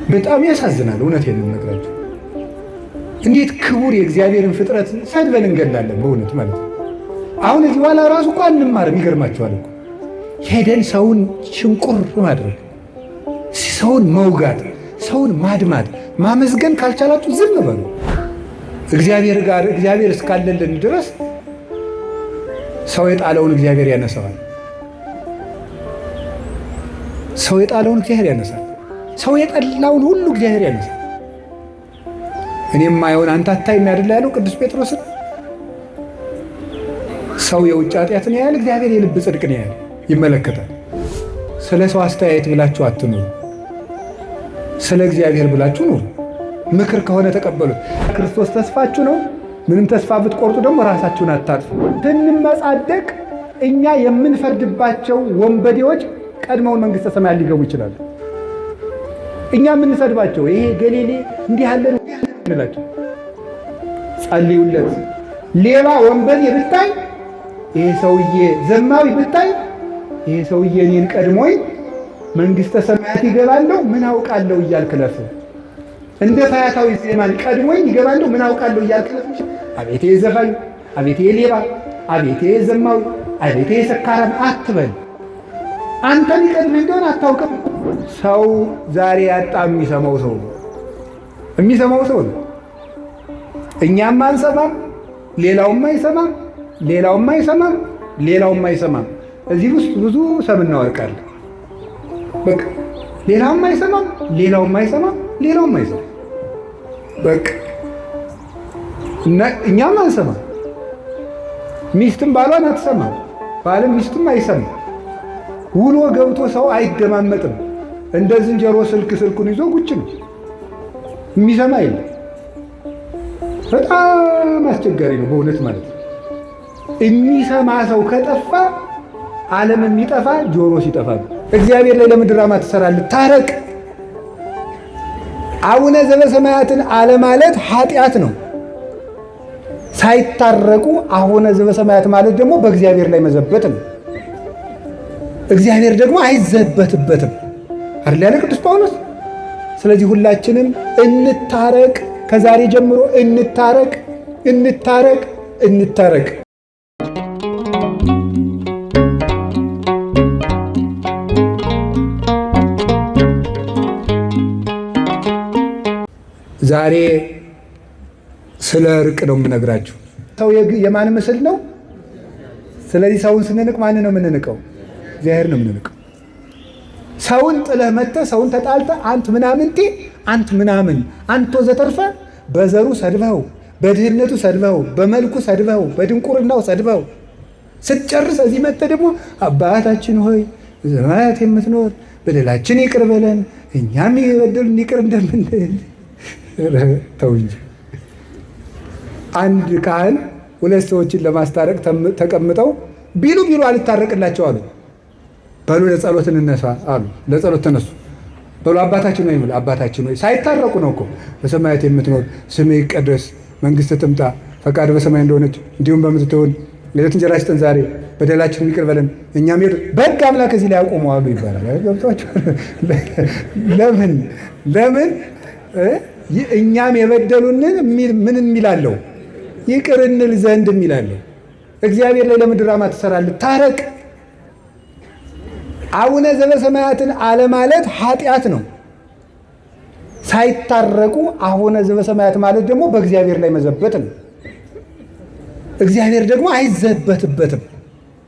በጣም ያሳዝናል። እውነቴን ነው የምነግራችሁ። እንዴት ክቡር የእግዚአብሔርን ፍጥረት ሰድበን እንገላለን በእውነት ማለት ነው። አሁን እዚህ በኋላ ራሱ እኮ አንማርም። ይገርማችኋል እኮ ሄደን ሰውን ሽንቁር ማድረግ፣ ሰውን መውጋት፣ ሰውን ማድማት፣ ማመስገን ካልቻላችሁ ዝም በሉ። እግዚአብሔር እስካለልን ድረስ ሰው የጣለውን እግዚአብሔር ያነሳዋል። ሰው የጣለውን እግዚአብሔር ያነሳል። ሰው የጠላውን ሁሉ እግዚአብሔር ያነሳል። እኔም ማየውን አንተ አታይም አይደል ያለው ቅዱስ ጴጥሮስን። ሰው የውጭ ኃጢአትን ያያል፣ እግዚአብሔር የልብ ጽድቅን ያያል፣ ይመለከታል። ስለ ሰው አስተያየት ብላችሁ አትኑሩ፣ ስለ እግዚአብሔር ብላችሁ ኑሩ። ምክር ከሆነ ተቀበሉት። ክርስቶስ ተስፋችሁ ነው። ምንም ተስፋ ብትቆርጡ ደግሞ ራሳችሁን አታጥፉ። ስንመጻደቅ እኛ የምንፈርድባቸው ወንበዴዎች ቀድመውን መንግሥተ ሰማያት ሊገቡ ይችላሉ። እኛ የምንሰድባቸው ይሄ ገሌሌ እንዲህ ያለ እንላቸው፣ ጸልዩለት። ሌባ ወንበዴ ብታይ፣ ይሄ ሰውዬ ዘማዊ ብታይ፣ ይሄ ሰውዬ እኔን ቀድሞኝ መንግሥተ ሰማያት ይገባለሁ ምን አውቃለሁ እያልክ ለፍ። እንደ ፈያታዊ ዜማን ቀድሞኝ ይገባለሁ ምን አውቃለሁ እያልክ ለፍ። አቤቴ ዘፋኝ፣ አቤቴ ሌባ፣ አቤቴ ዘማዊ፣ አቤቴ ሰካራም አትበል። አንተን ይቀድምህ እንደሆነ አታውቅም። ሰው ዛሬ ያጣ የሚሰማው ሰው ነው። እኛም አንሰማም፣ ሌላውም አይሰማም፣ ሌላውም አይሰማም። እዚህ ውስጥ ብዙ ሰምና ወርቅ አለ። በቃ ሌላውም አይሰማም። በቃ እኛም አንሰማም። ሚስትም ባሏን አትሰማም፣ ባልም ሚስትም አይሰማም። ውሎ ገብቶ ሰው አይደማመጥም። እንደ ዝንጀሮ ስልኩን ይዞ ቁጭ ነው። የሚሰማ የለም። በጣም አስቸጋሪ ነው በእውነት ማለት ነው። የሚሰማ ሰው ከጠፋ ዓለም የሚጠፋ ጆሮ ሲጠፋ ነው። እግዚአብሔር ላይ ለምን ድራማ ትሰራለህ? ታረቅ። አቡነ ዘበሰማያትን አለማለት ኃጢአት ነው። ሳይታረቁ አቡነ ዘበሰማያት ማለት ደግሞ በእግዚአብሔር ላይ መዘበት ነው። እግዚአብሔር ደግሞ አይዘበትበትም አይደል ያለ ቅዱስ ጳውሎስ። ስለዚህ ሁላችንም እንታረቅ፣ ከዛሬ ጀምሮ እንታረቅ። ዛሬ ስለ እርቅ ነው የምነግራችሁ። ሰው የማን ምስል ነው? ስለዚህ ሰውን ስንንቅ ማን ነው የምንንቀው? እግዚአብሔር ነው የምንንቀው። ሰውን ጥለህ መጥተህ ሰውን ተጣልተህ አንት ምናምንቴ፣ አንት ምናምን፣ አንተ ዘተርፈ በዘሩ ሰድበው፣ በድህነቱ ሰድበው፣ በመልኩ ሰድበው፣ በድንቁርናው ሰድበው ስትጨርስ እዚህ መጥተህ ደግሞ አባታችን ሆይ በሰማያት የምትኖር በደላችን ይቅር በለን እኛም የበደሉን ይቅር እንደምንል። ተው እንጂ። አንድ ካህን ሁለት ሰዎችን ለማስታረቅ ተቀምጠው ቢሉ አልታረቅላቸው አሉ። በሉ ለጸሎት እንነሳ አሉ። ለጸሎት ተነሱ። በሉ አባታችን ሆይ፣ አባታችን ሆይ ሳይታረቁ ነው እኮ። በሰማያት የምትኖር ስምህ ይቀደስ፣ መንግሥትህ ትምጣ፣ ፈቃድ በሰማይ እንደሆነች እንዲሁም በምድር ትሁን። የዕለት እንጀራችንን ስጠን ዛሬ፣ በደላችንን ይቅር በለን እኛም በሕግ አምላክ እዚህ ላይ ያቆሙ አሉ ይባላል። ገብቷቸው ለምን እኛም የበደሉንን ምን የሚላለው ይቅር እንል ዘንድ የሚላለው። እግዚአብሔር ላይ ለምን ድራማ ትሰራለህ? ታረቅ። አቡነ ዘበሰማያትን አለማለት ኃጢአት ነው። ሳይታረቁ አቡነ ዘበሰማያት ማለት ደግሞ በእግዚአብሔር ላይ መዘበት ነው። እግዚአብሔር ደግሞ አይዘበትበትም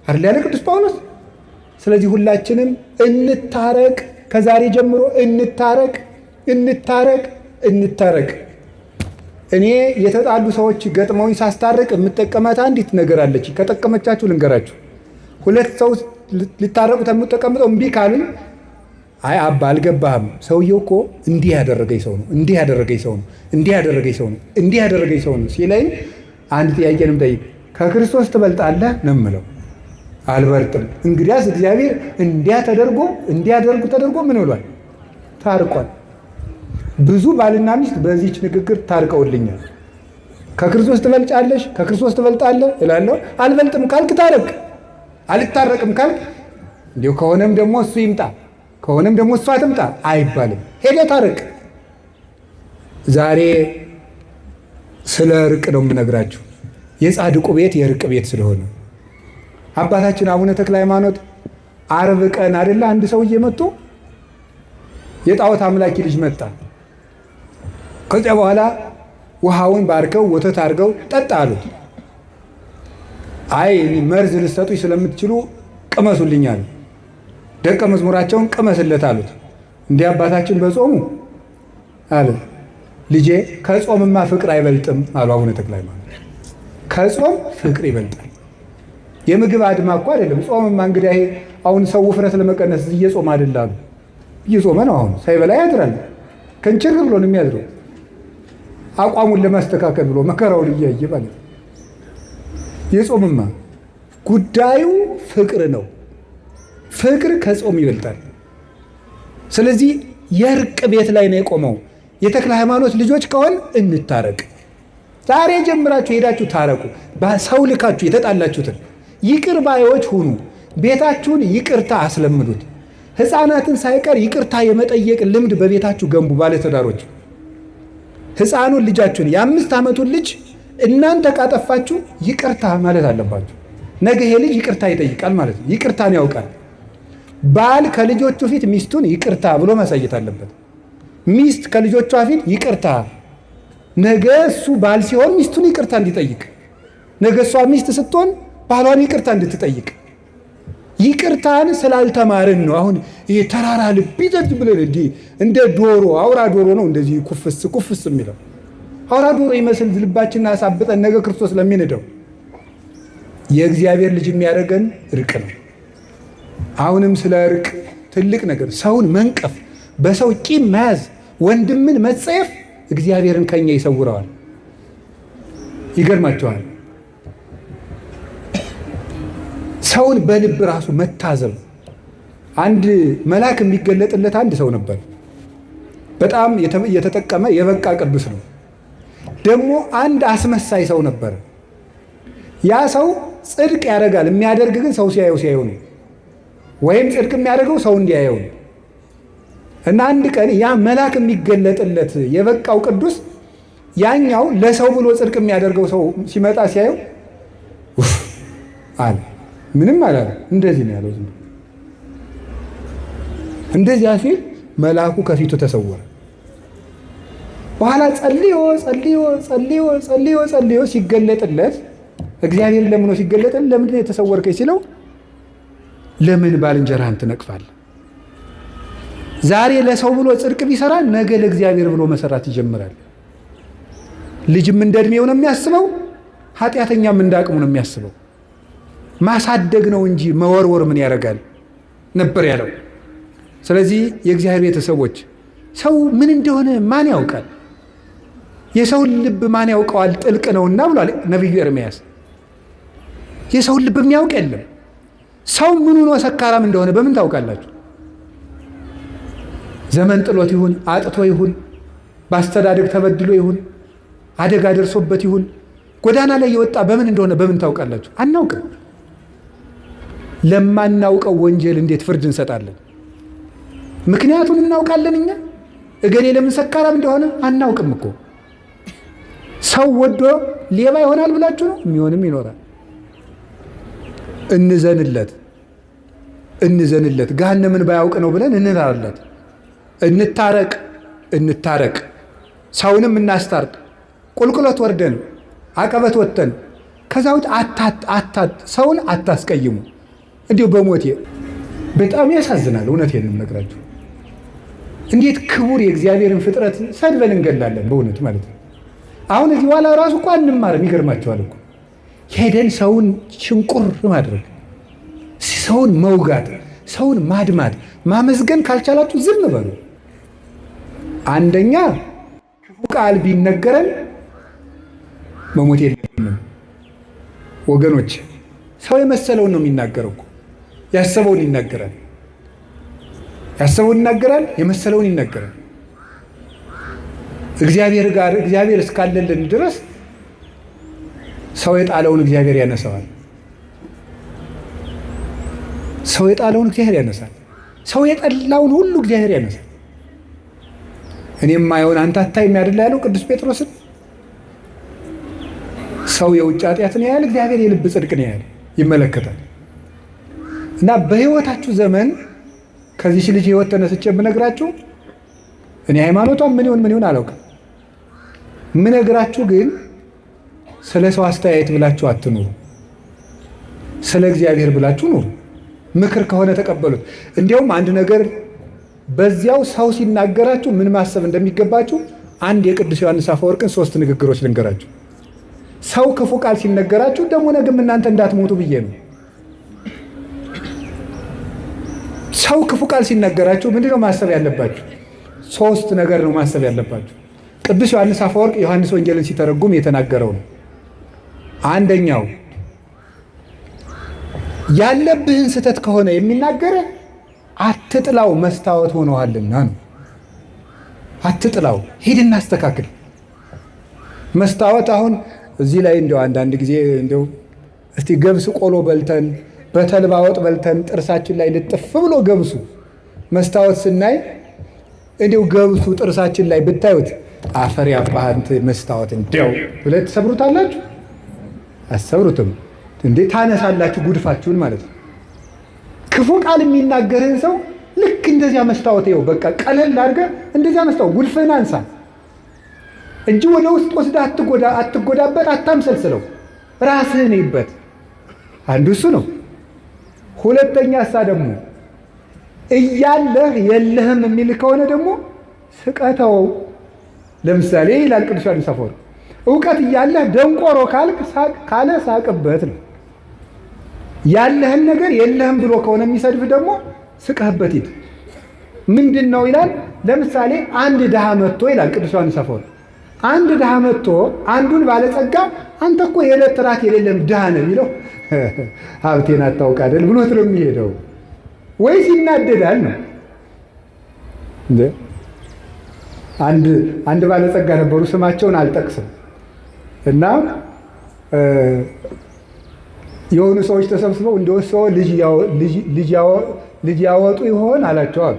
አይደል ያለ ቅዱስ ጳውሎስ። ስለዚህ ሁላችንም እንታረቅ፣ ከዛሬ ጀምሮ እንታረቅ። እኔ የተጣሉ ሰዎች ገጥመውኝ ሳስታርቅ የምጠቀማት አንዲት ነገር አለች። ከጠቀመቻችሁ ልንገራችሁ። ሁለት ሰው ሊታረቁ ተቀምጠው እምቢ ካሉኝ፣ አይ አባ አልገባህም፣ ሰውየው እኮ እንዲህ ያደረገኝ ሰው ነው ሲለኝ አንድ ጥያቄንም ጠይቅ፣ ከክርስቶስ ትበልጣለህ ነው የምለው። አልበልጥም። እንግዲያስ እግዚአብሔር እንዲያደርጉ ተደርጎ ምን ብሏል? ታርቋል። ብዙ ባልና ሚስት በዚህች ንግግር ታርቀውልኛል። ከክርስቶስ ትበልጫለሽ፣ ከክርስቶስ ትበልጣለህ እላለሁ። አልበልጥም ካልክ ታረቅ፣ አልታረቅም ካልክ እንዲሁ ከሆነም ደግሞ እሱ ይምጣ፣ ከሆነም ደግሞ እሷ ትምጣ አይባልም። ሄደህ ታረቅ። ዛሬ ስለ እርቅ ነው የምነግራችሁ። የጻድቁ ቤት የእርቅ ቤት ስለሆነ አባታችን አቡነ ተክለ ሃይማኖት ዓርብ ቀን አይደለ አንድ ሰውዬ መጥቶ የጣዖት አምላኪ ልጅ መጣ። ከዚያ በኋላ ውሃውን ባርከው ወተት አድርገው ጠጣ አሉት። አይ መርዝ ልትሰጡኝ ስለምትችሉ ቅመሱልኝ አሉ። ደቀ መዝሙራቸውን ቅመስለት አሉት። እንዲህ አባታችን በጾሙ አለ። ልጄ ከጾምማ ፍቅር አይበልጥም አሉ አቡነ ተክለ ሃይማኖት። ከጾም ፍቅር ይበልጣል። የምግብ አድማ እኮ አይደለም። ጾምማ እንግዲህ አሁን ሰው ውፍረት ለመቀነስ እየጾም አይደላሉ። እየጾመ ነው። አሁን ሳይበላ ያድራል። ከንችር ብሎ ነው የሚያድረው። አቋሙን ለማስተካከል ብሎ መከራውን እያየ ማለት ነው። የጾምማ ጉዳዩ ፍቅር ነው። ፍቅር ከጾም ይበልጣል። ስለዚህ የእርቅ ቤት ላይ ነው የቆመው። የተክለ ሃይማኖት ልጆች ከሆን እንታረቅ። ዛሬ ጀምራችሁ ሄዳችሁ ታረቁ። ሰው ልካችሁ የተጣላችሁትን ይቅር ባዮች ሁኑ። ቤታችሁን ይቅርታ አስለምዱት። ሕፃናትን ሳይቀር ይቅርታ የመጠየቅ ልምድ በቤታችሁ ገንቡ። ባለትዳሮች ሕፃኑን ልጃችሁን የ5 ዓመቱን ልጅ እናንተ ካጠፋችሁ ይቅርታ ማለት አለባችሁ። ነገ ይሄ ልጅ ይቅርታ ይጠይቃል ማለት ነው። ይቅርታን ያውቃል። ባል ከልጆቹ ፊት ሚስቱን ይቅርታ ብሎ ማሳየት አለበት። ሚስት ከልጆቿ ፊት ይቅርታ፣ ነገ እሱ ባል ሲሆን ሚስቱን ይቅርታ እንዲጠይቅ፣ ነገ እሷ ሚስት ስትሆን ባሏን ይቅርታ እንድትጠይቅ። ይቅርታን ስላልተማርን ነው። አሁን ይሄ ተራራ ልብ ይዘድ ብለን እንደ ዶሮ አውራ ዶሮ ነው እንደዚህ ኩፍስ ኩፍስ የሚለው አውራ ዶሮ ይመስል ልባችንን አሳብጠን ነገ ክርስቶስ ለሚንደው። የእግዚአብሔር ልጅ የሚያደርገን እርቅ ነው። አሁንም ስለ እርቅ ትልቅ ነገር፣ ሰውን መንቀፍ፣ በሰው ቂም መያዝ፣ ወንድምን መጸየፍ እግዚአብሔርን ከኛ ይሰውረዋል። ይገርማቸዋል። ሰውን በልብ ራሱ መታዘብ። አንድ መልአክ የሚገለጥለት አንድ ሰው ነበር። በጣም የተጠቀመ የበቃ ቅዱስ ነው። ደግሞ አንድ አስመሳይ ሰው ነበር። ያ ሰው ጽድቅ ያደርጋል። የሚያደርግ ግን ሰው ሲያየው ነው። ወይም ጽድቅ የሚያደርገው ሰው እንዲያየው ነው። እና አንድ ቀን ያ መልአክ የሚገለጥለት የበቃው ቅዱስ ያኛው ለሰው ብሎ ጽድቅ የሚያደርገው ሰው ሲመጣ ሲያየው አለ። ምንም አላለ። እንደዚህ ነው ያለው። እንደዚያ ሲል መልአኩ ከፊቱ ተሰወረ። በኋላ ጸልዮ ሲገለጥለት እግዚአብሔር ለምኖ ሲገለጥለት ለምንድን ነው የተሰወርከኝ ሲለው ለምን ባልንጀራህን ትነቅፋለህ? ዛሬ ለሰው ብሎ ጽድቅ ቢሰራ ነገ ለእግዚአብሔር ብሎ መሰራት ይጀምራል። ልጅም እንደ ዕድሜው ነው የሚያስበው፣ ኃጢአተኛም እንደ አቅሙ ነው የሚያስበው። ማሳደግ ነው እንጂ መወርወር ምን ያደርጋል ነበር ያለው። ስለዚህ የእግዚአብሔር ቤተሰቦች ሰው ምን እንደሆነ ማን ያውቃል? የሰውን ልብ ማን ያውቀዋል? ጥልቅ ነውና ብሏል ነቢዩ ኤርምያስ። የሰውን ልብ የሚያውቅ የለም። ሰው ምኑ ነው ሰካራም እንደሆነ በምን ታውቃላችሁ? ዘመን ጥሎት ይሁን አጥቶ ይሁን በአስተዳደግ ተበድሎ ይሁን አደጋ ደርሶበት ይሁን ጎዳና ላይ የወጣ በምን እንደሆነ በምን ታውቃላችሁ? አናውቅም። ለማናውቀው ወንጀል እንዴት ፍርድ እንሰጣለን? ምክንያቱን እናውቃለን። እኛ እገሌ ለምን ሰካራም እንደሆነ አናውቅም እኮ። ሰው ወዶ ሌባ ይሆናል ብላችሁ ነው? የሚሆንም ይኖራል። እንዘንለት ገሃነምን ባያውቅ ነው ብለን እንራራለት። እንታረቅ፣ ሰውንም እናስታርቅ። ቁልቁለት ወርደን አቀበት ወጥተን ከዛ ውጭ ሰውን አታስቀይሙ። እንዲሁ በሞቴ በጣም ያሳዝናል። እውነቴን ነው የምነግራችሁ። እንዴት ክቡር የእግዚአብሔርን ፍጥረት ሰድበን እንገላለን በእውነት ማለት ነው። አሁን እዚህ በኋላ ራሱ እኮ አንማርም። ይገርማቸዋል እኮ ሄደን ሰውን ሽንቁር ማድረግ፣ ሰውን መውጋት፣ ሰውን ማድማት፣ ማመስገን ካልቻላችሁ ዝም በሉ። አንደኛ ክፉ ቃል ቢነገረን መሞት የለብንም ወገኖች። ሰው የመሰለውን ነው የሚናገረው እኮ። ያሰበውን ይናገራል፣ የመሰለውን ይናገራል። እግዚአብሔር እስካለልን ድረስ ሰው የጣለውን እግዚአብሔር ያነሳዋል። ሰው የጣለውን እግዚአብሔር ያነሳል። ሰው የጠላውን ሁሉ እግዚአብሔር ያነሳል። እኔ የማየውን አንተ አታይም አይደል ያለው ቅዱስ ጴጥሮስን። ሰው የውጭ ኃጢአትን ያያል፣ እግዚአብሔር የልብ ጽድቅን ያያል፣ ይመለከታል። እና በህይወታችሁ ዘመን ከዚህ ልጅ ህይወት ተነስቼ የምነግራችሁ እኔ ሃይማኖቷን ምን ይሆን አላውቅም። የምነግራችሁ ግን ስለ ሰው አስተያየት ብላችሁ አትኑሩ፣ ስለ እግዚአብሔር ብላችሁ ኑሩ። ምክር ከሆነ ተቀበሉት። እንዲያውም አንድ ነገር በዚያው ሰው ሲናገራችሁ ምን ማሰብ እንደሚገባችሁ አንድ የቅዱስ ዮሐንስ አፈወርቅን 3 ንግግሮች ልንገራችሁ። ሰው ክፉ ቃል ሲነገራችሁ ደግሞ ነገም እናንተ እንዳትሞቱ ብዬ ነው። ሰው ክፉ ቃል ሲነገራችሁ ምንድነው ማሰብ ያለባችሁ? 3 ነገር ነው ማሰብ ያለባችሁ። ቅዱስ ዮሐንስ አፈወርቅ ዮሐንስ ወንጌልን ሲተረጉም የተናገረው ነው። አንደኛው ያለብህን ስህተት ከሆነ የሚናገረ አትጥላው፣ መስታወት ሆነዋልና ነው። አትጥላው፣ ሂድና አስተካክል። መስታወት አሁን እዚህ ላይ እንደው አንዳንድ ጊዜ እንደው እስቲ ገብስ ቆሎ በልተን በተልባ ወጥ በልተን ጥርሳችን ላይ ልጥፍ ብሎ ገብሱ መስታወት ስናይ እንደው ገብሱ ጥርሳችን ላይ ብታዩት አፈር ያባህንት መስታወት እንደው ብለ ትሰብሩታላችሁ? አሰብሩትም እንዴ? ታነሳላችሁ ጉድፋችሁን ማለት ነው። ክፉ ቃል የሚናገርህን ሰው ልክ እንደዚያ መስታወት ይኸው በቃ ቀለል አድርገህ እንደዚያ መስታወት ጉድፍህን አንሳ እንጂ ወደ ውስጥ ወስደህ አትጎዳበት፣ አታምሰልስለው፣ ራስህን ይበት። አንዱ እሱ ነው። ሁለተኛ እሳ ደግሞ እያለህ የለህም የሚል ከሆነ ደግሞ ስቀተው። ለምሳሌ ይላል ቅዱስ ዮሐንስ አፈወርቅ እውቀት እያለህ ደንቆሮ ካለ ሳቅበት ነው። ያለህን ነገር የለህም ብሎ ከሆነ የሚሰድፍ ደግሞ ስቀህበት ሂድ። ምንድን ነው ይላል። ለምሳሌ አንድ ድሃ መጥቶ ይላል ቅዱስ ዮሐንስ አፈወርቅ አንድ ድሃ መጥቶ አንዱን ባለጸጋ አንተ እኮ የዕለት ራት የሌለም ድሃ ነህ ቢለው ሀብቴን አታውቅ አይደል ብሎት ነው የሚሄደው። ወይስ ይናደዳል ነው እንዴ? አንድ ባለጸጋ ነበሩ፣ ስማቸውን አልጠቅስም። እና የሆኑ ሰዎች ተሰብስበው እንደወሰው ልጅ ያወጡ ይሆን አላቸዋል።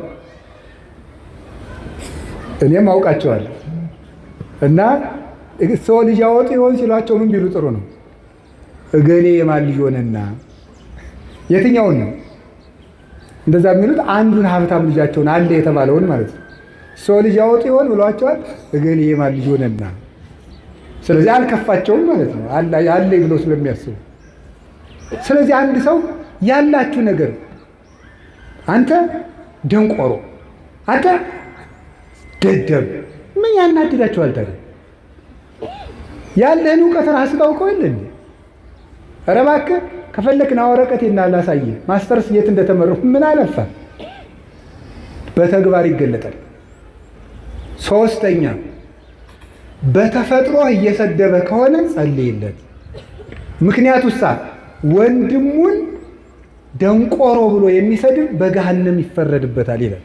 እኔም አውቃቸዋለሁ። እና ሰው ልጅ ያወጡ ይሆን ሲሏቸው ምን ቢሉ ጥሩ ነው? እገሌ የማን ልጅ ሆነና። የትኛውን ነው እንደዛ የሚሉት? አንዱን ሀብታም ልጃቸውን አለ የተባለውን ማለት ነው። ሰው ልጅ ያወጡ ይሆን ብሏቸዋል። እገሌ የማን ልጅ ሆነና። ስለዚህ አልከፋቸውም ማለት ነው፣ አለ ብለው ስለሚያስቡ። ስለዚህ አንድ ሰው ያላችሁ ነገር አንተ ደንቆሮ፣ አንተ ደደብ ምን ያናድዳችኋል ታዲያ? ያለህን እውቀት ራስህ ታውቀው የለ እንዴ? ኧረ እባክህ ከፈለክና ወረቀቴና ላሳይህ ማስተርስ የት እንደተመረኩ ምን አለፋ። በተግባር ይገለጣል። 3ኛ በተፈጥሮ እየሰደበ ከሆነ ጸልይለት። ምክንያቱሳ ወንድሙን ደንቆሮ ብሎ የሚሰድብ በገሃነም ይፈረድበታል ይላል።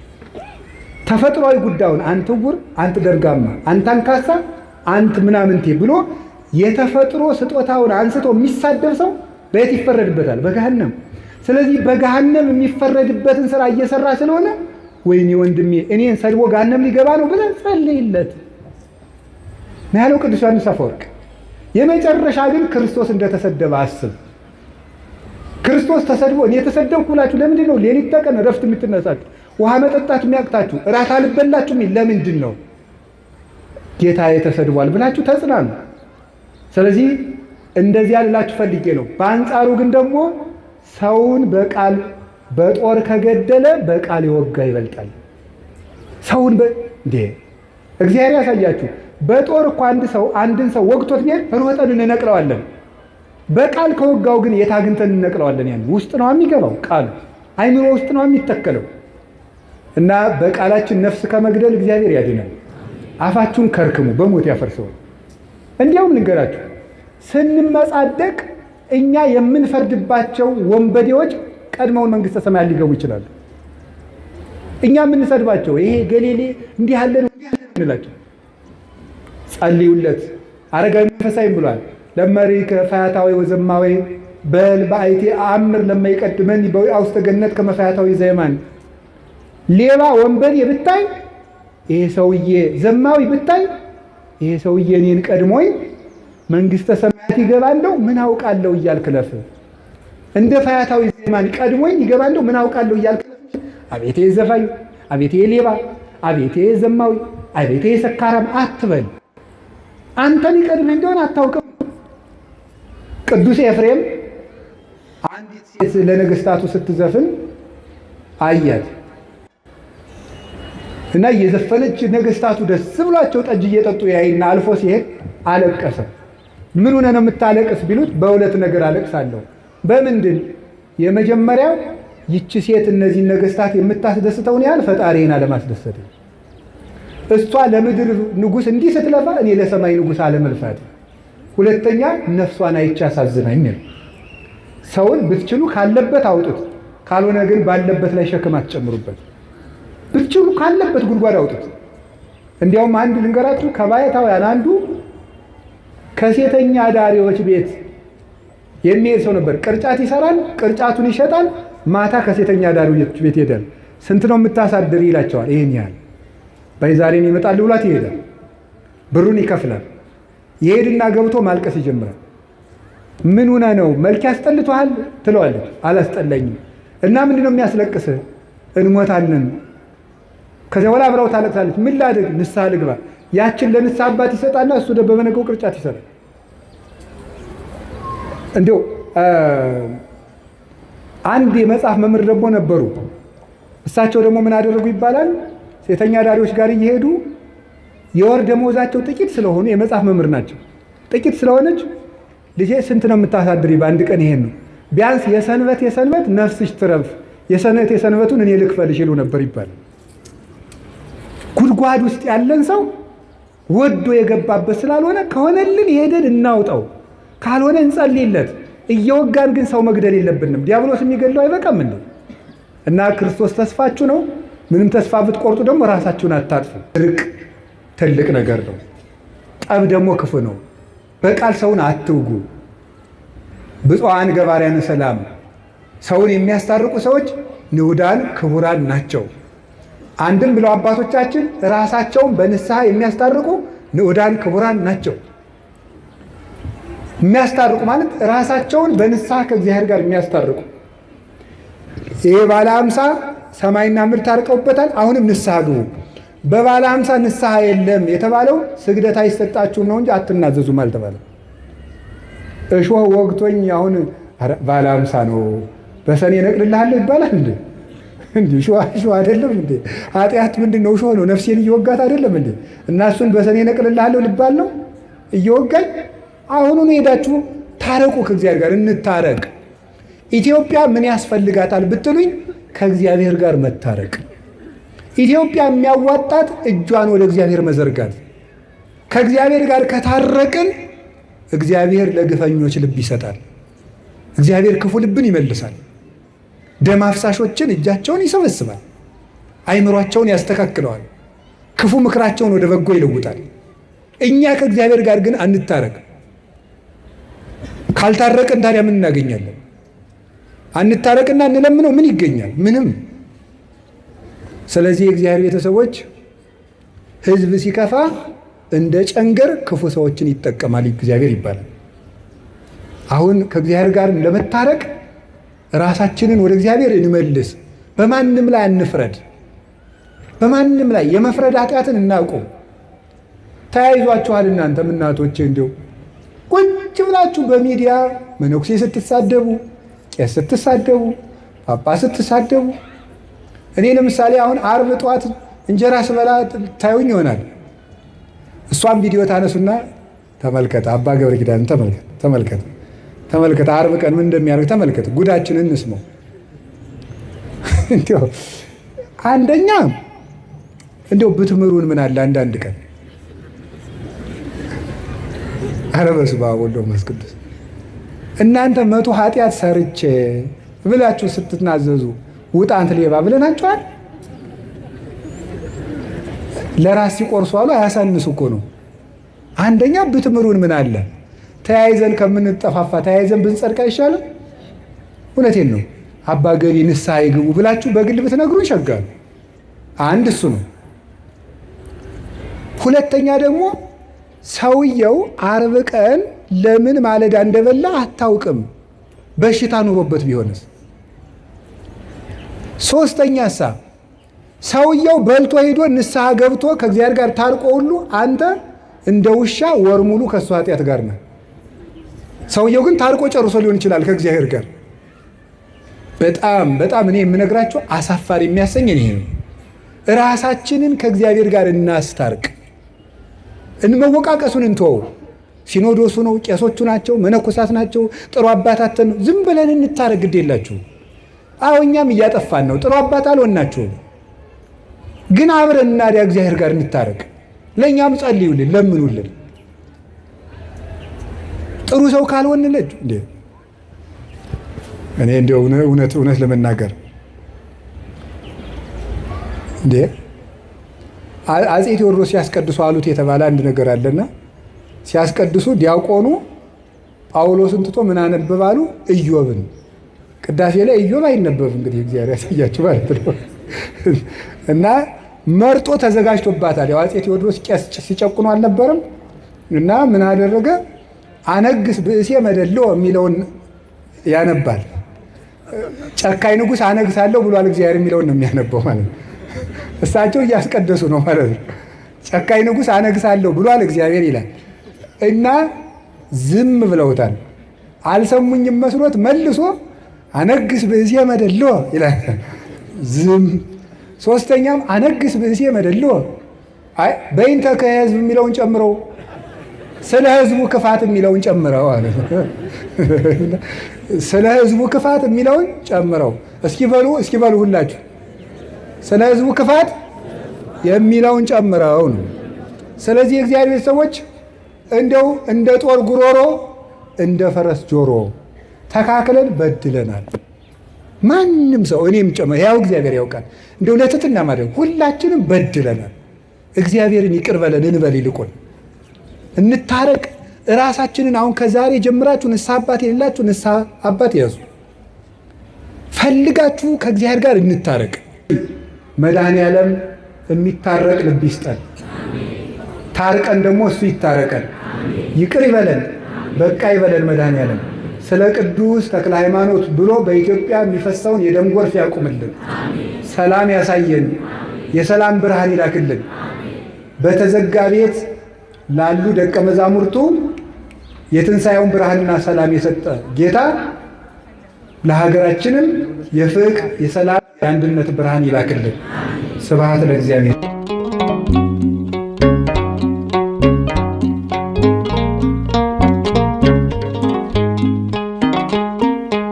ተፈጥሯዊ ጉዳዩን አንተ ዕውር፣ አንተ ደርጋማ፣ አንተ አንካሳ፣ አንተ ምናምንቴ ብሎ የተፈጥሮ ስጦታውን አንስቶ የሚሳደብ ሰው በየት ይፈረድበታል? በገሃነም። ስለዚህ በገሃነም የሚፈረድበትን ስራ እየሰራ ስለሆነ ወይኔ ወንድሜ እኔን ሰድቦ ገሃነም ሊገባ ነው ብለን ጸልይለት ነው ያለው ቅዱስ ዮሐንስ አፈወርቅ። የመጨረሻ ግን ክርስቶስ እንደተሰደበ አስብ። ክርስቶስ ተሰድቦ እኔ የተሰደብኩ ብላችሁ ለምንድን ነው ሌሊት ተቀን እረፍት የምትነሳችሁ? ውሃ መጠጣት የሚያቅታችሁ? እራት አልበላችሁም? ለምንድን ነው? ጌታዬ ተሰድቧል ብላችሁ ተጽናኑ። ስለዚህ እንደዚያ ልላችሁ ፈልጌ ነው። በአንጻሩ ግን ደግሞ ሰውን በቃል በጦር ከገደለ በቃል የወጋ ይበልጣል። ሰውን እንዴ እግዚአብሔር ያሳያችሁ። በጦር እኮ አንድን ሰው ወግቶት ቢሄድ ሮጠን እንነቅለዋለን። በቃል ከወጋው ግን የት አግኝተን እንነቅለዋለን? ያን ውስጥ ነው የሚገባው፣ ቃሉ አይምሮ ውስጥ ነው የሚተከለው። እና በቃላችን ነፍስ ከመግደል እግዚአብሔር ያድናል። አፋችሁን ከርክሙ በሞት ያፈርሰው። እንዲያውም ልንገራችሁ፣ ስንመጻደቅ እኛ የምንፈርድባቸው ወንበዴዎች ቀድመውን መንግስተ ሰማያት ሊገቡ ይችላሉ። እኛ የምንሰድባቸው ይሄ ገሌሌ እንዲህ ያለ ነው እንላቸው። ጸልዩለት። አረጋዊ መንፈሳዊም ብሏል ለመሪከ ፈያታዊ ወዘማዊ በል በአይቲ አምር ለማይቀድመን በውስተ ገነት ከመፈያታዊ ዘየማን። ሌባ ወንበዴ ብታይ ይሄ ሰውዬ ዘማዊ ብታይ ይሄ ሰውዬ እኔን ቀድሞኝ መንግሥተ ሰማያት ይገባለሁ ምን አውቃለሁ እያልክ ለፍ። እንደ ፈያታዊ ዜማን ቀድሞኝ ይገባለሁ ምን አውቃለሁ እያልክ አቤቴ ዘፋኝ፣ አቤቴ ሌባ፣ አቤቴ ዘማዊ፣ አቤቴ ሰካራም አትበል። አንተን ይቀድምህ እንደሆነ አታውቅም። ቅዱስ ኤፍሬም አንዲት ሴት ለነገሥታቱ ስትዘፍን አያት እና እየዘፈነች ነገሥታቱ ደስ ብሏቸው ጠጅ እየጠጡ ያይና አልፎ ሲሄድ አለቀሰ። ምን ሆነ ነው የምታለቅስ ቢሉት በሁለት ነገር አለቅሳለሁ። በምንድን? የመጀመሪያው ይቺ ሴት እነዚህን ነገሥታት የምታስደስተውን ያህል ፈጣሪን አለማስደሰት፣ እሷ ለምድር ንጉሥ እንዲህ ስትለፋ እኔ ለሰማይ ንጉሥ አለመልፋት። ሁለተኛ ነፍሷን አይቼ አሳዝናኝ ነው። ሰውን ብትችሉ ካለበት አውጡት፣ ካልሆነ ግን ባለበት ላይ ሸክም አትጨምሩበት። ብትችሉ ካለበት ጉድጓድ አውጡት። እንዲያውም አንድ ልንገራችሁ፣ ከባይታውያን አንዱ ከሴተኛ አዳሪዎች ቤት የሚሄድ ሰው ነበር። ቅርጫት ይሰራል፣ ቅርጫቱን ይሸጣል። ማታ ከሴተኛ አዳሪዎች ቤት ይሄዳል። ስንት ነው የምታሳድር ይላቸዋል። ይሄን ያህል በዛሬን ይመጣል ብሏት ይሄዳል። ብሩን ይከፍላል። ይሄድና ገብቶ ማልቀስ ይጀምራል። ምን ሆነ ነው? መልክ ያስጠልቷል ትለዋለች። አላስጠላኝም። እና ምንድን ነው የሚያስለቅስህ? እንሞታለን። ከዚያ በኋላ አብራው ታለቅሳለች። ምን ላድርግ? ንስሐ ልግባ። ያችን ለንስሐ አባት ይሰጣና እሱ በበነገው ቅርጫት ይሰራል። እንዲሁ አንድ የመጽሐፍ መምህር ደግሞ ነበሩ። እሳቸው ደግሞ ምን አደረጉ ይባላል? ሴተኛ አዳሪዎች ጋር እየሄዱ የወር ደመወዛቸው ጥቂት ስለሆኑ የመጽሐፍ መምህር ናቸው። ጥቂት ስለሆነች ልጄ ስንት ነው የምታሳድሪ? በአንድ ቀን ይሄን ነው ቢያንስ የሰንበት ነፍስሽ ትረፍ፣ የሰንበቱን እኔ ልክፈልሽ ይሉ ነበር ይባላል። ጉድጓድ ውስጥ ያለን ሰው ወዶ የገባበት ስላልሆነ ከሆነልን ሄደን እናውጣው፣ ካልሆነ እንጸልይለት። እየወጋን ግን ሰው መግደል የለብንም። ዲያብሎስ የሚገድለው አይበቃም እንዴ? እና ክርስቶስ ተስፋችሁ ነው። ምንም ተስፋ ብትቆርጡ ደግሞ ራሳችሁን አታጥፉ። እርቅ ትልቅ ነገር ነው። ጠብ ደግሞ ክፉ ነው። በቃል ሰውን አትውጉ። ብፁዓን ገባርያነ ሰላም፣ ሰውን የሚያስታርቁ ሰዎች ንዑዳን ክቡራን ናቸው። አንድም ብለው አባቶቻችን ራሳቸውን በንስሐ የሚያስታርቁ ንዑዳን ክቡራን ናቸው። የሚያስታርቁ ማለት ራሳቸውን በንስሐ ከእግዚአብሔር ጋር የሚያስታርቁ። ይሄ ባለ 50 ሰማይና ምድር ታርቀውበታል። አሁንም ንስሐ ግቡ። በባለ 50 ንስሐ የለም የተባለው ስግደት አይሰጣችሁም ነው እንጂ አትናዘዙም አልተባለም። እሾህ ወግቶኝ አሁን ባለ 50 ነው በሰኔ እነቅልልሃለሁ ይባላል እንዴ? እንዴ እሾህ አይደለም እንዴ? ኃጢአት ምንድን ነው? እሾህ ነው። ነፍሴን እየወጋት አይደለም እንዴ? እና እሱን በሰኔ እነቅልልሃለሁ ልባል ነው እየወጋኝ? አሁኑን ሄዳችሁ ታረቁ፣ ከእግዚአብሔር ጋር እንታረቅ። ኢትዮጵያ ምን ያስፈልጋታል ብትሉኝ ከእግዚአብሔር ጋር መታረቅ። ኢትዮጵያ የሚያዋጣት እጇን ወደ እግዚአብሔር መዘርጋት። ከእግዚአብሔር ጋር ከታረቅን እግዚአብሔር ለግፈኞች ልብ ይሰጣል። እግዚአብሔር ክፉ ልብን ይመልሳል። ደም አፍሳሾችን እጃቸውን ይሰበስባል። አይምሯቸውን ያስተካክለዋል። ክፉ ምክራቸውን ወደ በጎ ይለውጣል። እኛ ከእግዚአብሔር ጋር ግን አንታረቅ። ካልታረቅን ታዲያ ምን እናገኛለን? አንታረቅና እንለምነው ምን ይገኛል? ምንም። ስለዚህ የእግዚአብሔር ቤተሰቦች ሕዝብ ሲከፋ እንደ ጨንገር ክፉ ሰዎችን ይጠቀማል እግዚአብሔር ይባላል። አሁን ከእግዚአብሔር ጋር ለመታረቅ ራሳችንን ወደ እግዚአብሔር እንመልስ። በማንም ላይ አንፍረድ። በማንም ላይ የመፍረድ ኃጢአትን እናቁም። ተያይዟችኋል እናንተም እናቶቼ፣ እንዲሁ ቁጭ ብላችሁ በሚዲያ መነኩሴ ስትሳደቡ፣ ቄስ ስትሳደቡ፣ ጳጳስ ስትሳደቡ። እኔ ለምሳሌ አሁን ዓርብ ጠዋት እንጀራ ስበላ ታዩኝ ይሆናል። እሷም ቪዲዮ ታነሱና ተመልከት፣ አባ ገብረ ኪዳን ተመልከት፣ ዓርብ ቀን ምን እንደሚያደርግ ተመልከት፣ ጉዳችንን እንስማው። እንዲያው አንደኛ እንዲያው ብትምሩን ምን አለ አንዳንድ ቀን። ኧረ በስመ አብ ወወልድ ወመንፈስ ቅዱስ። እናንተ 100 ኃጢአት ሰርቼ ብላችሁ ስትናዘዙ ውጣ አንተ ሌባ ብለናችኋል? ለራስ ሲቆርሱ አሉ አያሳንሱ እኮ ነው። አንደኛ ብትምሩን ምን አለ፣ ተያይዘን ከምንጠፋፋ ተያይዘን ብንጸድቅ አይሻልም? እውነቴን ነው። አባ ገቢ ንስሐ ይግቡ ብላችሁ በግል ብትነግሩን ይሸጋሉ። አንድ እሱ ነው። ሁለተኛ ደግሞ ሰውየው ዓርብ ቀን ለምን ማለዳ እንደበላ አታውቅም፣ በሽታ ኑሮበት ቢሆንስ? ሶስተኛ ሰውየው በልቶ ሄዶ ንስሐ ገብቶ ከእግዚአብሔር ጋር ታርቆ ሁሉ አንተ እንደ ውሻ ወር ሙሉ ከእሱ ኃጢአት ጋር ነህ። ሰውየው ግን ታርቆ ጨርሶ ሊሆን ይችላል ከእግዚአብሔር ጋር። በጣም በጣም እኔ የምነግራቸው አሳፋሪ የሚያሰኝ ይሄ ነው። ራሳችንን ከእግዚአብሔር ጋር እናስታርቅ። እንመወቃቀሱን እንተወው። ሲኖዶሱ ነው፣ ቄሶቹ ናቸው፣ መነኮሳት ናቸው፣ ጥሩ አባታትን ነው። ዝም ብለን እንታረቅ። ግድ የላችሁ። አዎ እኛም እያጠፋን ነው። ጥሩ አባት አልሆናችሁም፣ ግን አብረን እናዲያ እግዚአብሔር ጋር እንታረቅ። ለእኛም ጸልዩልን፣ ለምኑልን። ጥሩ ሰው ካልሆንለት እንዴ እኔ እንደው እውነት ለመናገር እንዴ አፄ ቴዎድሮስ ሲያስቀድሱ አሉት የተባለ አንድ ነገር አለና ሲያስቀድሱ ዲያቆኑ ጳውሎስን ትቶ ምን አነበባሉ? ኢዮብን። ቅዳሴ ላይ ኢዮብ አይነበብ እንግዲህ እግዚአብሔር ያሳያችሁ ማለት ነው። እና መርጦ ተዘጋጅቶባታል። ያው አፄ ቴዎድሮስ ቄስ ሲጨቁኑ አልነበረም? እና ምን አደረገ? አነግስ ብእሴ መደልዎ የሚለውን ያነባል። ጨካኝ ንጉሥ አነግሳለሁ ብሏል እግዚአብሔር የሚለውን ነው የሚያነበው ማለት ነው። እሳቸው እያስቀደሱ ነው ማለት ነው። ጨካኝ ንጉሥ አነግሳለሁ ብሏል እግዚአብሔር ይላል እና ዝም ብለውታል። አልሰሙኝም መስሎት መልሶ አነግስ ብእሴ መደልዎ ይላል። ዝም። ሶስተኛም አነግስ ብእሴ መደልዎ አይ በይንተ ከሕዝብ የሚለውን ጨምረው ስለ ሕዝቡ ክፋት የሚለውን ጨምረው አለ። ስለ ሕዝቡ ክፋት የሚለውን ጨምረው እስኪ በሉ ሁላችሁ ስለ ሕዝቡ ክፋት የሚለውን ጨምረው ነው። ስለዚህ የእግዚአብሔር ሰዎች እንደው እንደ ጦር ጉሮሮ እንደ ፈረስ ጆሮ ተካክለን በድለናል። ማንም ሰው እኔም ጨምሮ ያው እግዚአብሔር ያውቃል። እንደው ለትትና ማለት ሁላችንም በድለናል። እግዚአብሔርን ይቅር በለን እንበል። ይልቁን እንታረቅ። ራሳችንን አሁን ከዛሬ ጀምራችሁ ንስሐ አባት የሌላችሁ ንስሐ አባት ያዙ። ፈልጋችሁ ከእግዚአብሔር ጋር እንታረቅ። መድኃኔዓለም የሚታረቅ ልብ ይስጠን። ታርቀን ደግሞ እሱ ይታረቀን፣ ይቅር ይበለን፣ በቃ ይበለን። መድኃኔዓለም ስለ ቅዱስ ተክለ ሃይማኖት ብሎ በኢትዮጵያ የሚፈሰውን የደም ጎርፍ ያቁምልን፣ ሰላም ያሳየን፣ የሰላም ብርሃን ይላክልን። በተዘጋ ቤት ላሉ ደቀ መዛሙርቱ የትንሣኤውን ብርሃንና ሰላም የሰጠ ጌታ ለሀገራችንም የፍቅር የሰላም የአንድነት ብርሃን ይላክልን። ስብሐት ለእግዚአብሔር።